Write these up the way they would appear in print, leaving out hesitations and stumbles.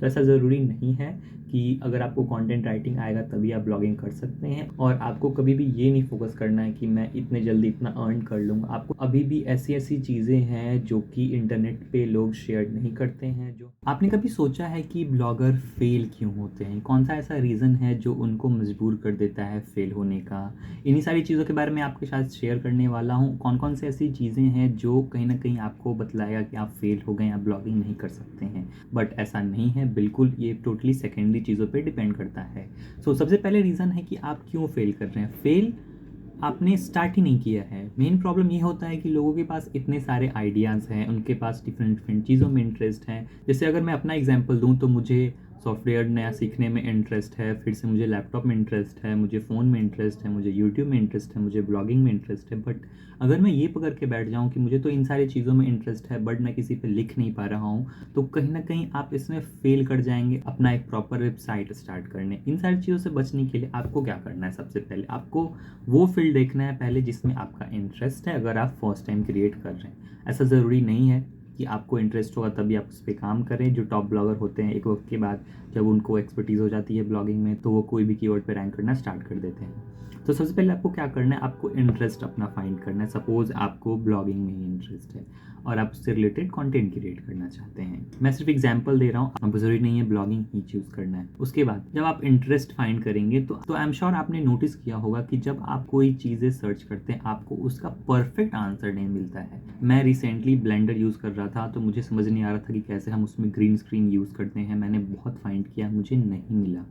तो ऐसा ज़रूरी नहीं है कि अगर आपको कंटेंट राइटिंग आएगा तभी आप ब्लॉगिंग कर सकते हैं। और आपको कभी भी ये नहीं फोकस करना है कि मैं इतने जल्दी इतना अर्न कर लूँगा। आपको अभी भी ऐसी ऐसी चीज़ें हैं जो कि इंटरनेट पे लोग शेयर नहीं करते हैं। जो आपने कभी सोचा है कि ब्लॉगर फेल क्यों होते हैं? कौन सा ऐसा रीज़न है जो उनको मजबूर कर देता है फेल होने का? इन्हीं सारी चीज़ों के बारे में आपके साथ शेयर करने वाला हूँ। कौन कौन सी ऐसी चीज़ें हैं जो कहीं ना कहीं आपको बतलाएगा कि आप फेल हो गए, आप ब्लॉगिंग नहीं कर सकते हैं। बट ऐसा नहीं है बिल्कुल, ये टोटली सेकेंडरी चीज़ों पे डिपेंड करता है। सबसे पहले रीज़न है कि आप क्यों फेल कर रहे हैं। फेल आपने स्टार्ट ही नहीं किया है। मेन प्रॉब्लम ये होता है कि लोगों के पास इतने सारे आइडियाज़ हैं, उनके पास डिफरेंट डिफरेंट चीज़ों में इंटरेस्ट है। जैसे अगर मैं अपना एग्जांपल दूं तो मुझे सॉफ्टवेयर नया सीखने में इंटरेस्ट है, फिर से मुझे लैपटॉप में इंटरेस्ट है, मुझे फ़ोन में इंटरेस्ट है, मुझे यूट्यूब में इंटरेस्ट है, मुझे ब्लॉगिंग में इंटरेस्ट है। बट अगर मैं ये पकड़ के बैठ जाऊँ कि मुझे तो इन सारी चीज़ों में इंटरेस्ट है बट मैं किसी पे लिख नहीं पा रहा हूँ, तो कहीं ना कहीं आप इसमें फेल कर जाएंगे अपना एक प्रॉपर वेबसाइट स्टार्ट करने। इन सारी चीज़ों से बचने के लिए आपको क्या करना है? सबसे पहले आपको वो फील्ड देखना है पहले जिसमें आपका इंटरेस्ट है। अगर आप फर्स्ट टाइम क्रिएट कर रहे हैं, ऐसा ज़रूरी नहीं है कि आपको इंटरेस्ट होगा तभी आप उस पर काम करें। जो टॉप ब्लॉगर होते हैं एक वक्त के बाद जब उनको एक्सपर्टीज़ हो जाती है ब्लॉगिंग में, तो वो कोई भी कीवर्ड पे रैंक करना स्टार्ट कर देते हैं। तो सबसे पहले आपको क्या करना है, आपको इंटरेस्ट अपना फाइंड करना है। सपोज आपको ब्लॉगिंग में ही इंटरेस्ट है और आप उससे रिलेटेड कंटेंट क्रिएट करना चाहते हैं। मैं सिर्फ एग्जांपल दे रहा हूँ, आपको ज़रूरी नहीं है ब्लॉगिंग ही चूज़ करना है। उसके बाद जब आप इंटरेस्ट फाइंड करेंगे तो आई एम श्योर आपने नोटिस किया होगा कि जब आप कोई चीज़ें सर्च करते हैं आपको उसका परफेक्ट आंसर नहीं मिलता है। मैं रिसेंटली ब्लेंडर यूज़ कर रहा था तो मुझे समझ नहीं आ रहा था कि कैसे हम उसमें ग्रीन स्क्रीन यूज़ करते हैं। मैंने बहुत फाइंड किया, मुझे नहीं मिला।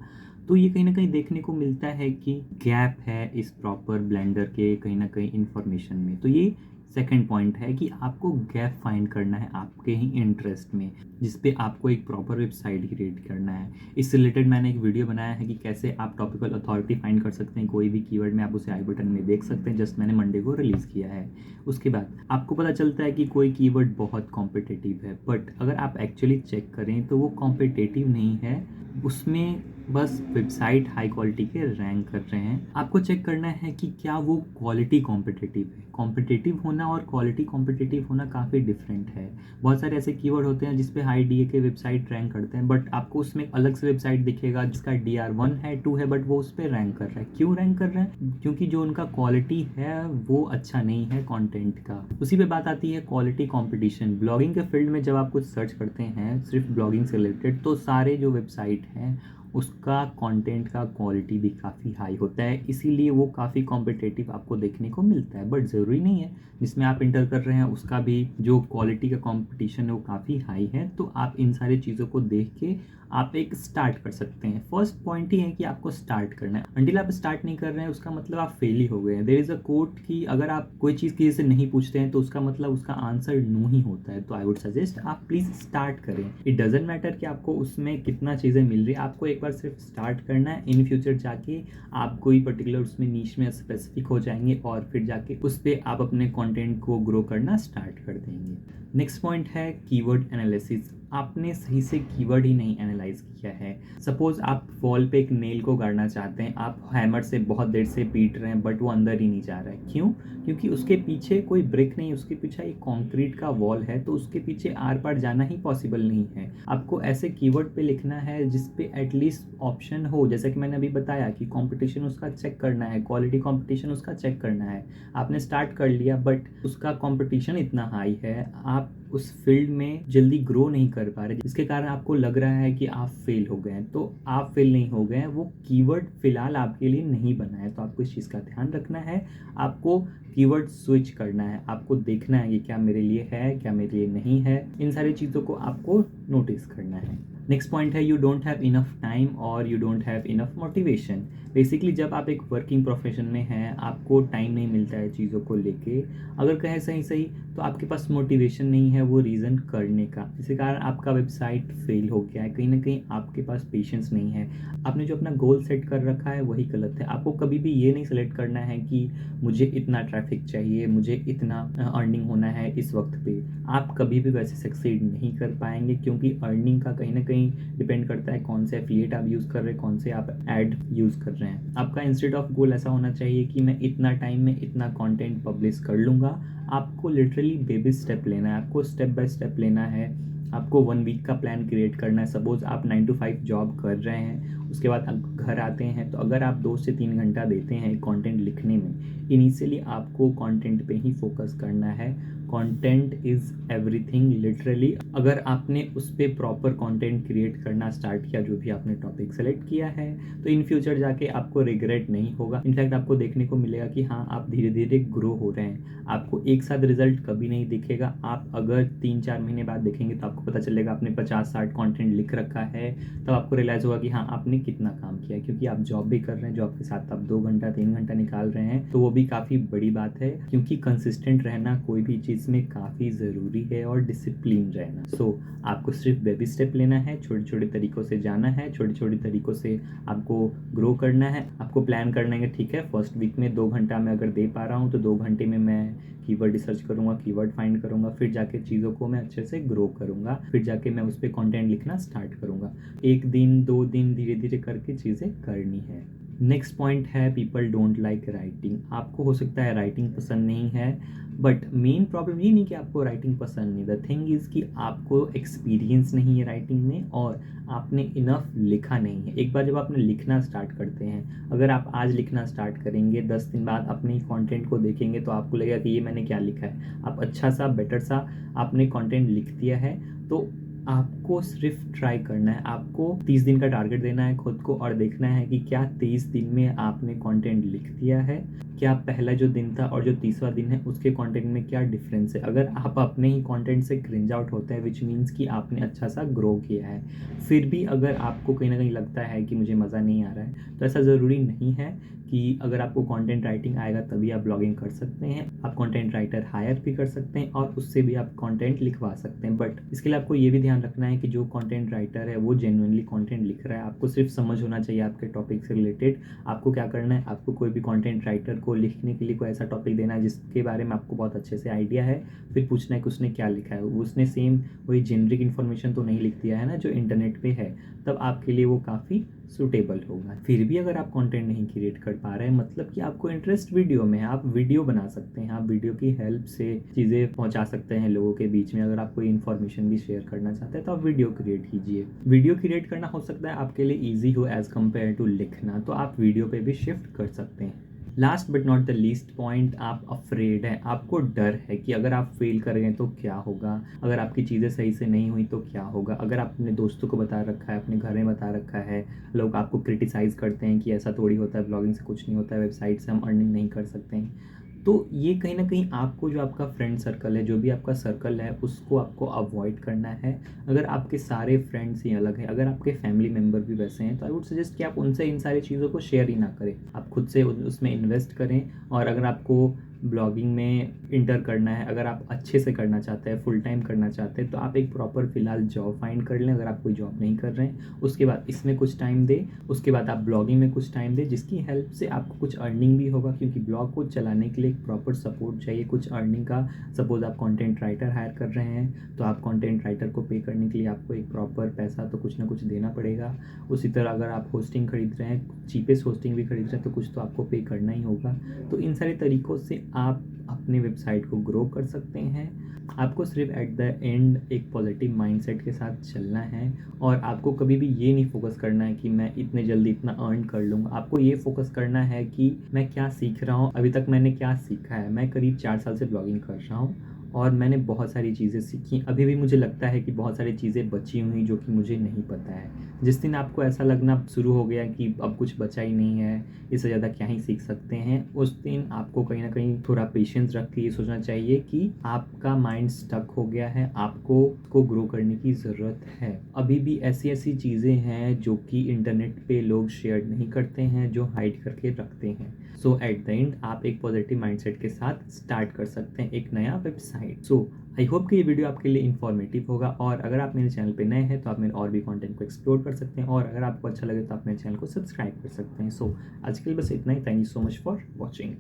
तो ये कहीं ना कहीं देखने को मिलता है कि गैप है इस प्रॉपर ब्लेंडर के कहीं ना कहीं इंफॉर्मेशन में। तो ये सेकंड पॉइंट है कि आपको गैप फाइंड करना है आपके ही इंटरेस्ट में, जिस पे आपको एक प्रॉपर वेबसाइट क्रिएट करना है। इससे रिलेटेड मैंने एक वीडियो बनाया है कि कैसे आप टॉपिकल अथॉरिटी फाइंड कर सकते हैं कोई भी कीवर्ड में। आप उसे आई बटन में देख सकते हैं, जस्ट मैंने मंडे को रिलीज़ किया है। उसके बाद आपको पता चलता है कि कोई कीवर्ड बहुत कॉम्पिटिटिव है, बट अगर आप एक्चुअली चेक करें तो वो कॉम्पिटिटिव नहीं है, उसमें बस वेबसाइट हाई क्वालिटी के रैंक कर रहे हैं। आपको चेक करना है कि क्या वो क्वालिटी कॉम्पिटिटिव है। कॉम्पिटिटिव होना और क्वालिटी कॉम्पिटिटिव होना काफ़ी डिफरेंट है। बहुत सारे ऐसे कीवर्ड होते हैं जिसपे हाई डीए के वेबसाइट रैंक करते हैं, बट आपको उसमें अलग से वेबसाइट दिखेगा जिसका DR1 है, 2 है, बट वो उस पर रैंक कर रहा है। क्यों रैंक कर रहा है? क्योंकि जो उनका क्वालिटी है वो अच्छा नहीं है कंटेंट का। उसी पे बात आती है क्वालिटी कंपटीशन। ब्लॉगिंग के फील्ड में जब आप कुछ सर्च करते हैं सिर्फ ब्लॉगिंग से रिलेटेड, तो सारे जो वेबसाइट हैं उसका कंटेंट का क्वालिटी भी काफ़ी हाई होता है, इसीलिए वो काफ़ी कॉम्पिटिटिव आपको देखने को मिलता है। बट ज़रूरी नहीं है जिसमें आप इंटर कर रहे हैं उसका भी जो क्वालिटी का कंपटीशन है वो काफ़ी हाई है। तो आप इन सारी चीज़ों को देख के आप एक स्टार्ट कर सकते हैं। फर्स्ट पॉइंट ही है कि आपको स्टार्ट करना है। अंटिल आप स्टार्ट नहीं कर रहे हैं उसका मतलब आप फेल ही हो गए हैं। देयर इज़ अ कोट कि अगर आप कोई चीज़ किसी से नहीं पूछते हैं तो उसका मतलब उसका आंसर नो ही होता है। तो आई वुड सजेस्ट आप प्लीज़ स्टार्ट करें। इट डजेंट मैटर कि आपको उसमें कितना चीज़ें मिल रही है, आपको एक बार सिर्फ स्टार्ट करना है। इन फ्यूचर जाके आप कोई पर्टिकुलर उसमें नीश में स्पेसिफिक हो जाएंगे और फिर जाके उस पर आप अपने कंटेंट को ग्रो करना स्टार्ट कर देंगे। नेक्स्ट पॉइंट है कीवर्ड एनालिसिस। आपने सही से कीवर्ड ही नहीं एनालाइज किया है। सपोज आप वॉल पे एक नेल को गाड़ना चाहते हैं, आप हैमर से बहुत देर से पीट रहे हैं बट वो अंदर ही नहीं जा रहा है। क्यों? क्योंकि उसके पीछे कोई ब्रिक नहीं, उसके पीछे एक कंक्रीट का वॉल है, तो उसके पीछे आर पार जाना ही पॉसिबल नहीं है। आपको ऐसे कीवर्ड पे लिखना है जिस पे एटलीस्ट ऑप्शन हो। जैसे कि मैंने अभी बताया कि कंपटीशन उसका चेक करना है, क्वालिटी कंपटीशन उसका चेक करना है। आपने स्टार्ट कर लिया बट उसका कंपटीशन इतना हाई है, आप उस फील्ड में जल्दी ग्रो नहीं कर पा रहे, जिसके कारण आपको लग रहा है कि आप फेल हो गए हैं। तो आप फेल नहीं हो गए हैं, वो कीवर्ड फिलहाल आपके लिए नहीं बना है। तो आपको इस चीज़ का ध्यान रखना है। आपको कीवर्ड स्विच करना है, आपको देखना है कि क्या मेरे लिए है, क्या मेरे लिए नहीं है। इन सारी चीज़ों को आपको नोटिस करना है। नेक्स्ट पॉइंट है you don't have enough time और you don't have enough motivation. Basically जब आप एक वर्किंग प्रोफेशन में हैं, आपको टाइम नहीं मिलता है चीज़ों को लेके। अगर कहें सही सही तो आपके पास मोटिवेशन नहीं है वो रीज़न करने का, जिसके कारण आपका वेबसाइट फेल हो गया है। कहीं ना कहीं आपके पास पेशेंस नहीं है। आपने जो अपना गोल सेट कर रखा है वही गलत है। आपको कभी भी ये नहीं सेलेक्ट करना है कि मुझे इतना ट्रैफिक चाहिए, मुझे इतना अर्निंग होना है इस वक्त पे। आप कभी भी वैसे सक्सीड नहीं कर पाएंगे, क्योंकि अर्निंग का कहीं ना कहीं डिपेंड करता है कौन से एफिलिएट आप यूज़ कर रहे हैं, कौन से आप ऐड यूज़ कर रहे हैं। आपका इंस्टेड ऑफ गोल ऐसा होना चाहिए कि मैं इतना टाइम में इतना कंटेंट पब्लिश कर लूँगा। आपको लिटरली बेबी स्टेप लेना है, आपको स्टेप बाय स्टेप लेना है। आपको 1 वीक का प्लान क्रिएट करना है। सपोज़ आप 9 to 5 जॉब कर रहे हैं, उसके बाद आप घर आते हैं, तो अगर आप 2 से 3 घंटा देते हैं कंटेंट लिखने में, इनिशियली आपको कंटेंट पे ही फोकस करना है। Content is everything literally. अगर आपने उस पे प्रॉपर कंटेंट क्रिएट करना स्टार्ट किया, जो भी आपने टॉपिक सेलेक्ट किया है, तो इन फ्यूचर जाके आपको रिग्रेट नहीं होगा। इनफैक्ट आपको देखने को मिलेगा कि हाँ, आप धीरे धीरे ग्रो हो रहे हैं। आपको एक साथ रिजल्ट कभी नहीं दिखेगा। आप अगर 3-4 महीने बाद देखेंगे तो आपको पता चलेगा आपने 50-60 कंटेंट लिख रखा है, तब आपको रियलाइज़ होगा कि हाँ, आपने कितना काम किया है। क्योंकि आप जॉब भी कर रहे हैं, जॉब के साथ आप 2 घंटा 3 घंटा निकाल रहे हैं, तो वो भी काफ़ी बड़ी बात है। क्योंकि कंसिस्टेंट रहना कोई भी चीज़ में काफ़ी ज़रूरी है, और डिसिप्लिन रहना। सो आपको सिर्फ बेबी स्टेप लेना है, छोटे छोटे तरीक़ों से जाना है, छोटे छोटे तरीक़ों से आपको ग्रो करना है। आपको प्लान करना है कि ठीक है, फर्स्ट वीक में 2 घंटा मैं अगर दे पा रहा हूँ, तो 2 घंटे में मैं कीवर्ड रिसर्च करूँगा, कीवर्ड फाइंड करूँगा, फिर जाके चीज़ों को मैं अच्छे से ग्रो करूँगा, फिर जाके मैं उस पर कंटेंट लिखना स्टार्ट करूँगा। 1 दिन 2 दिन धीरे धीरे करके चीज़ें करनी है। नेक्स्ट पॉइंट है, पीपल डोंट लाइक राइटिंग। आपको हो सकता है राइटिंग पसंद नहीं है, बट मेन प्रॉब्लम ये नहीं कि आपको राइटिंग पसंद नहीं। द थिंग इज़ कि आपको एक्सपीरियंस नहीं है राइटिंग में, और आपने इनफ लिखा नहीं है। एक बार जब आपने लिखना स्टार्ट करते हैं, अगर आप आज लिखना स्टार्ट करेंगे, 10 दिन बाद अपने कंटेंट को देखेंगे, तो आपको लगेगा कि ये मैंने क्या लिखा है। आप अच्छा सा बेटर सा आपने कंटेंट लिख दिया है। तो आपको सिर्फ ट्राई करना है। आपको 30 दिन का टारगेट देना है खुद को, और देखना है कि क्या 30 दिन में आपने कंटेंट लिख दिया है। क्या पहला जो दिन था और जो तीसरा दिन है, उसके कंटेंट में क्या डिफरेंस है। अगर आप अपने ही कंटेंट से क्रिंज आउट होते हैं, विच मीन्स कि आपने अच्छा सा ग्रो किया है। फिर भी अगर आपको कहीं ना कहीं लगता है कि मुझे मज़ा नहीं आ रहा है, तो ऐसा ज़रूरी नहीं है कि अगर आपको कंटेंट राइटिंग आएगा तभी आप ब्लॉगिंग कर सकते हैं। आप कंटेंट राइटर हायर भी कर सकते हैं, और उससे भी आप कंटेंट लिखवा सकते हैं। बट इसके लिए आपको ये भी ध्यान रखना है कि जो कंटेंट राइटर है वो जेन्युइनली कंटेंट लिख रहा है। आपको सिर्फ समझ होना चाहिए आपके टॉपिक से रिलेटेड। आपको क्या करना है, आपको कोई भी कंटेंट राइटर को लिखने के लिए कोई ऐसा टॉपिक देना है जिसके बारे में आपको बहुत अच्छे से आइडिया है। फिर पूछना है कि उसने क्या लिखा है। उसने सेम वही जेनरिक इन्फॉर्मेशन तो नहीं लिख दिया है ना जो इंटरनेट पे है, तब आपके लिए वो काफ़ी सूटेबल होगा। फिर भी अगर आप कंटेंट नहीं क्रिएट कर पा रहे हैं, मतलब कि आपको इंटरेस्ट वीडियो में है, आप वीडियो बना सकते हैं, आप वीडियो की हेल्प से चीज़ें पहुंचा सकते हैं लोगों के बीच में। अगर आप कोई इन्फॉर्मेशन भी शेयर करना चाहते हैं, तो आप वीडियो क्रिएट कीजिए। वीडियो क्रिएट करना हो सकता है आपके लिए ईजी हो एज़ कम्पेयर टू लिखना, तो आप वीडियो पे भी शिफ्ट कर सकते हैं। Last but not the least point, आप अफ्रेड है। आपको डर है कि अगर आप फेल करेंगे तो क्या होगा, अगर आपकी चीज़ें सही से नहीं हुई तो क्या होगा। अगर आपने दोस्तों को बता रखा है, अपने घर में बता रखा है, लोग आपको क्रिटिसाइज़ करते हैं कि ऐसा थोड़ी होता है, ब्लॉगिंग से कुछ नहीं होता है, वेबसाइट से हम अर्निंग नहीं कर सकते हैं, तो ये कहीं ना कहीं आपको, जो आपका फ्रेंड सर्कल है, जो भी आपका सर्कल है, उसको आपको अवॉइड करना है। अगर आपके सारे फ्रेंड्स ही अलग हैं, अगर आपके फैमिली मेम्बर भी वैसे हैं, तो आई वुड सजेस्ट कि आप उनसे इन सारी चीज़ों को शेयर ही ना करें। आप खुद से उसमें इन्वेस्ट करें। और अगर आपको ब्लॉगिंग में इंटर करना है, अगर आप अच्छे से करना चाहते हैं, फुल टाइम करना चाहते हैं, तो आप एक प्रॉपर फ़िलहाल जॉब फाइंड कर लें। अगर आप कोई जॉब नहीं कर रहे हैं, उसके बाद इसमें कुछ टाइम दें, उसके बाद आप ब्लॉगिंग में कुछ टाइम दें, जिसकी हेल्प से आपको कुछ अर्निंग भी होगा। क्योंकि ब्लॉग को चलाने के लिए एक प्रॉपर सपोर्ट चाहिए, कुछ अर्निंग का। सपोज़ आप कंटेंट राइटर हायर कर रहे हैं, तो आप कंटेंट राइटर को पे करने के लिए आपको एक प्रॉपर पैसा तो कुछ ना कुछ देना पड़ेगा। उसी तरह अगर आप होस्टिंग खरीद रहे हैं, चीपेस्ट होस्टिंग भी खरीद रहे हैं, तो कुछ तो आपको पे करना ही होगा। तो इन सारे तरीक़ों से आप अपने वेबसाइट को ग्रो कर सकते हैं। आपको सिर्फ एट द एंड एक पॉजिटिव माइंडसेट के साथ चलना है, और आपको कभी भी ये नहीं फोकस करना है कि मैं इतने जल्दी इतना अर्न कर लूँगा। आपको ये फोकस करना है कि मैं क्या सीख रहा हूँ, अभी तक मैंने क्या सीखा है। मैं करीब 4 साल से ब्लॉगिंग कर रहा हूँ, और मैंने बहुत सारी चीज़ें सीखी। अभी भी मुझे लगता है कि बहुत सारी चीज़ें बची हुई जो कि मुझे नहीं पता है। जिस दिन आपको ऐसा लगना शुरू हो गया कि अब कुछ बचा ही नहीं है, इससे ज़्यादा क्या ही सीख सकते हैं, उस दिन आपको कहीं ना कहीं थोड़ा पेशेंस रख के ये सोचना चाहिए कि आपका माइंड स्टक हो गया है, आपको को ग्रो करने की ज़रूरत है। अभी भी ऐसी ऐसी चीज़ें हैं जो कि इंटरनेट पे लोग शेयर नहीं करते हैं, जो हाइड करके रखते हैं। सो एट द एंड आप एक पॉजिटिव माइंडसेट के साथ स्टार्ट कर सकते हैं एक नया वेबसाइट। सो आई होप कि ये वीडियो आपके लिए इन्फॉर्मेटिव होगा, और अगर आप मेरे चैनल पे नए हैं तो आप मेरे और भी कंटेंट को एक्सप्लोर कर सकते हैं, और अगर आपको अच्छा लगे तो आप मेरे चैनल को सब्सक्राइब कर सकते हैं। सो आज के लिए बस इतना ही। Thank you so much for watching.